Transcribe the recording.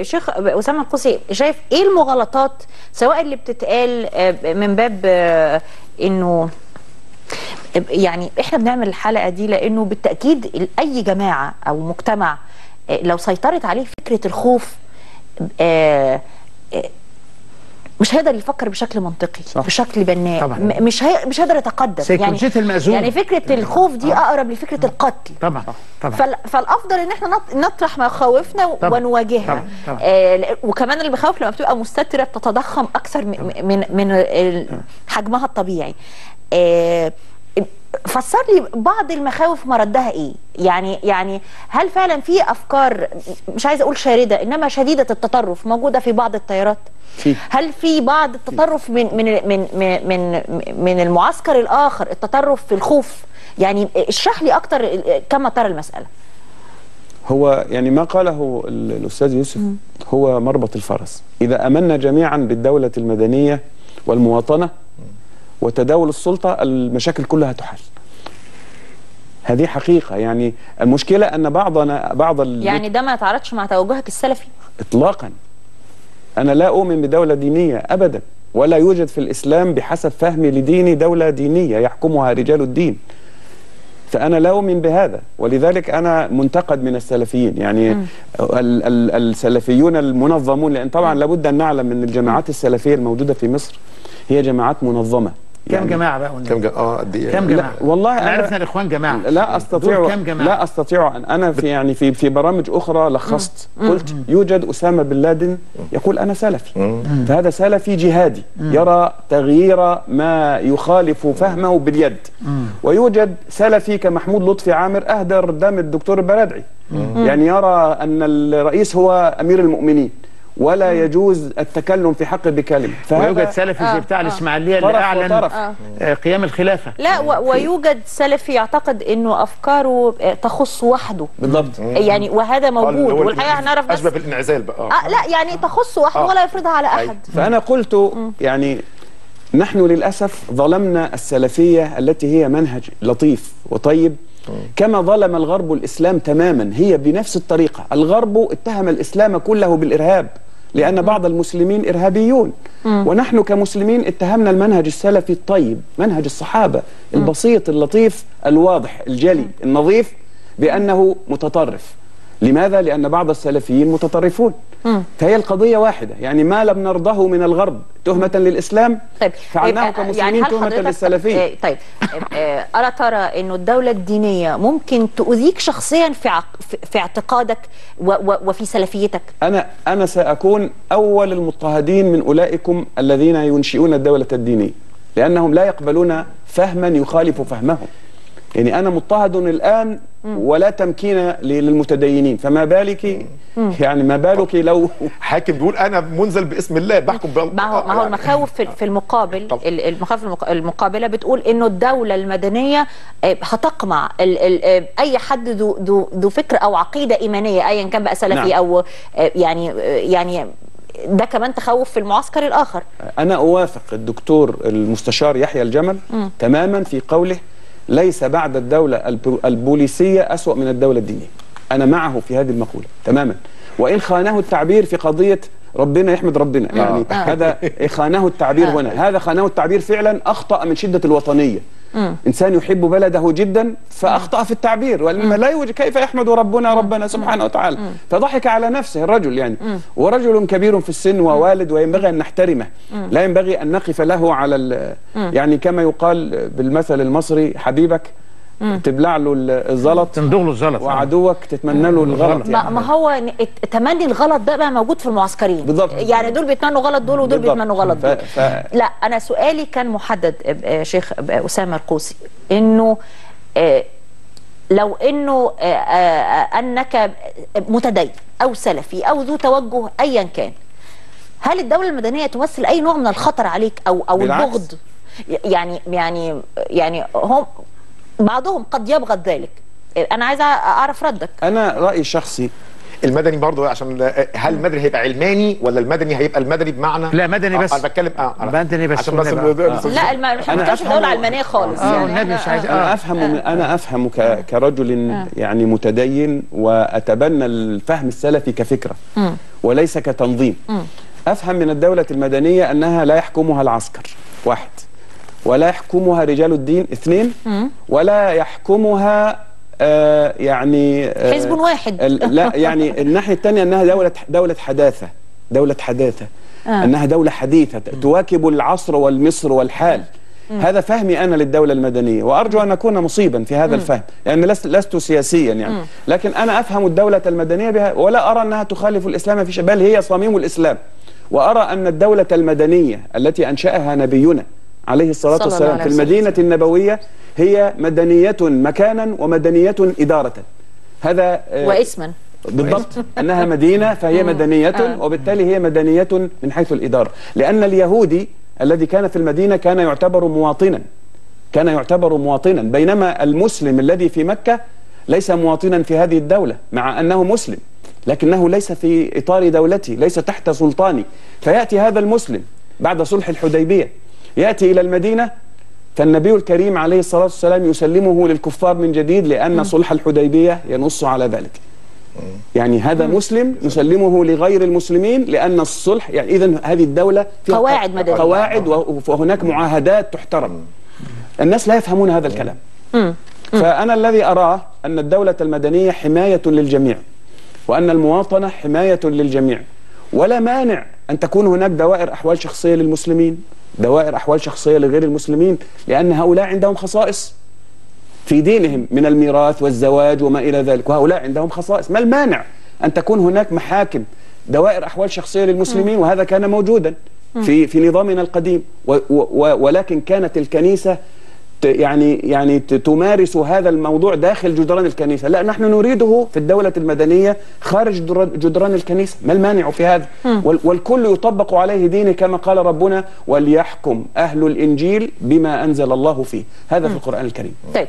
شيخ أسامة القوسي، شايف ايه المغالطات سواء اللي بتتقال من باب انه يعني احنا بنعمل الحلقة دي لانه بالتأكيد اي جماعة او مجتمع لو سيطرت عليه فكرة الخوف مش هيقدر يفكر بشكل منطقي، صح. بشكل بناء، مش هيقدر يتقدم. يعني فكرة الخوف دي اقرب لفكرة القتل. طبعا. فالافضل ان احنا نطرح مخاوفنا ونواجهها. وكمان المخاوف لما بتبقى مستترة بتتضخم اكثر من حجمها الطبيعي. فسر لي بعض المخاوف مردها ايه؟ يعني هل فعلا في افكار مش عايزه اقول شارده انما شديده التطرف موجوده في بعض التيارات؟ هل في بعض التطرف من المعسكر الاخر، التطرف في الخوف؟ يعني اشرح لي اكتر كما ترى المساله. هو يعني ما قاله الاستاذ يوسف هو مربط الفرس. اذا امنا جميعا بالدوله المدنيه والمواطنه وتداول السلطه المشاكل كلها تحل. هذه حقيقه. يعني المشكله ان يعني ده ما يتعارضش مع توجهك السلفي اطلاقا. انا لا اؤمن بدوله دينيه ابدا، ولا يوجد في الاسلام بحسب فهمي لديني دوله دينيه يحكمها رجال الدين. فانا لا اؤمن بهذا، ولذلك انا منتقد من السلفيين. يعني السلفيون المنظمون، لان طبعا لابد ان نعلم ان الجماعات السلفيه الموجوده في مصر هي جماعات منظمه. كم جماعه بقى؟ قد ايه؟ كم جماعه؟ والله عرفنا الاخوان جماعه. لا استطيع ان انا في برامج اخرى لخصت قلت يوجد اسامه بن لادن يقول انا سلفي، فهذا سلفي جهادي يرى تغيير ما يخالف فهمه باليد. ويوجد سلفي كمحمود لطفي عامر اهدر دم الدكتور البرادعي، يعني يرى ان الرئيس هو امير المؤمنين ولا يجوز التكلم في حقه بكلمه. ويوجد سلفي زي بتاع الاسماعيليه اللي اعلن قيام الخلافه. لا ويوجد سلفي يعتقد انه افكاره تخص وحده بالضبط. يعني وهذا موجود، والحقيقه هنعرف اشبه بالانعزال بقى. لا يعني تخص وحده ولا يفرضها على احد. فانا قلت يعني نحن للاسف ظلمنا السلفيه التي هي منهج لطيف وطيب، كما ظلم الغرب الإسلام تماما. هي بنفس الطريقة. الغرب اتهم الإسلام كله بالإرهاب لأن بعض المسلمين إرهابيون، ونحن كمسلمين اتهمنا المنهج السلفي الطيب، منهج الصحابة البسيط اللطيف الواضح الجلي النظيف، بأنه متطرف. لماذا؟ لأن بعض السلفيين متطرفون. فهي القضية واحدة. يعني ما لم نرضه من الغرب تهمة للإسلام فعلناه كمسلمين يعني تهمة للسلفية. طيب ألا ترى أنه الدولة الدينية ممكن تؤذيك شخصيا في اعتقادك وفي سلفيتك؟ أنا سأكون أول المضطهدين من أولئكم الذين ينشئون الدولة الدينية، لأنهم لا يقبلون فهما يخالف فهمهم. يعني أنا مضطهد الآن ولا تمكين للمتدينين، فما بالك يعني ما بالك لو حاكم بيقول أنا منزل باسم الله بحكم ما هو المخاوف في المقابل، المخاوف المقابلة بتقول إنه الدولة المدنية هتقمع أي حد ذو فكر أو عقيدة إيمانية أيا كان بقى سلفي. نعم. أو يعني ده كمان تخوف في المعسكر الآخر. أنا أوافق الدكتور المستشار يحيى الجمل تماما في قوله ليس بعد الدولة البوليسية أسوأ من الدولة الدينية. أنا معه في هذه المقولة تماما، وإن خانه التعبير في قضية ربنا يحمد ربنا. يعني هذا خانه التعبير هنا، هذا خانه التعبير فعلا، أخطأ من شدة الوطنية. إنسان يحب بلده جدا فأخطأ في التعبير، ولما لا يوجد كيف يحمد ربنا سبحانه وتعالى. فضحك على نفسه الرجل يعني، ورجل كبير في السن ووالد وينبغي أن نحترمه. لا ينبغي أن نقف له على يعني كما يقال بالمثل المصري حبيبك تبلع له الزلط، تندغ له الزلط، وعدوك تتمنى له الغلط. يعني ما هو تمني الغلط ده بقى موجود في المعسكرين بالضبط. يعني دول بيتمنوا غلط دول ودول بيتمنوا غلط دول. لا انا سؤالي كان محدد شيخ أسامة القوسي، انه لو انه انك متدين او سلفي او ذو توجه ايا كان، هل الدولة المدنية تمثل اي نوع من الخطر عليك او البغض؟ يعني هم بعضهم قد يبغض ذلك. انا عايزه اعرف ردك. انا رايي الشخصي المدني برضه، عشان هل المدني هيبقى علماني ولا المدني هيبقى المدني بمعنى لا مدني بس؟ انا بتكلم مدني بس عشان بس لا انا مش الدوله علمانيه خالص. النبي مش عايز انا افهم كرجل يعني متدين واتبنى الفهم السلفي كفكره، وليس كتنظيم. أفهم من الدولة المدنية أنها لا يحكمها العسكر، 1، ولا يحكمها رجال الدين، 2، ولا يحكمها يعني حزب واحد. لا يعني الناحية الثانية أنها دولة حداثة، دولة حداثة، أنها دولة حديثة تواكب العصر والمصر والحال. هذا فهمي أنا للدولة المدنية، وأرجو أن أكون مصيبا في هذا الفهم، لأن لست سياسيا يعني، لكن أنا أفهم الدولة المدنية بها، ولا أرى أنها تخالف الإسلام في شيء، بل هي صميم الإسلام. وأرى أن الدولة المدنية التي أنشأها نبينا عليه الصلاة والسلام في المدينة النبوية هي مدنية مكانا ومدنية إدارة. هذا واسما بالضبط، أنها مدينة فهي مدنية، وبالتالي هي مدنية من حيث الإدارة، لأن اليهودي الذي كان في المدينة كان يعتبر مواطنا، بينما المسلم الذي في مكة ليس مواطنا في هذه الدولة، مع أنه مسلم لكنه ليس في إطار دولتي، ليس تحت سلطاني. فيأتي هذا المسلم بعد صلح الحديبية، يأتي إلى المدينة، فالنبي الكريم عليه الصلاة والسلام يسلمه للكفار من جديد، لأن صلح الحديبية ينص على ذلك. يعني هذا مسلم نسلمه لغير المسلمين لأن الصلح، يعني إذن هذه الدولة فيها قواعد مدنية، قواعد وهناك معاهدات تحترم. الناس لا يفهمون هذا الكلام. فأنا الذي أراه أن الدولة المدنية حماية للجميع، وأن المواطنة حماية للجميع، ولا مانع أن تكون هناك دوائر أحوال شخصية للمسلمين، دوائر أحوال شخصية لغير المسلمين، لأن هؤلاء عندهم خصائص في دينهم من الميراث والزواج وما إلى ذلك، وهؤلاء عندهم خصائص. ما المانع أن تكون هناك محاكم دوائر أحوال شخصية للمسلمين؟ وهذا كان موجودا في نظامنا القديم، ولكن كانت الكنيسة يعني تمارس هذا الموضوع داخل جدران الكنيسة. لا، نحن نريده في الدولة المدنية خارج جدران الكنيسة. ما المانع في هذا؟ والكل يطبق عليه دينه كما قال ربنا: وليحكم أهل الإنجيل بما أنزل الله فيه. هذا في القرآن الكريم. طيب.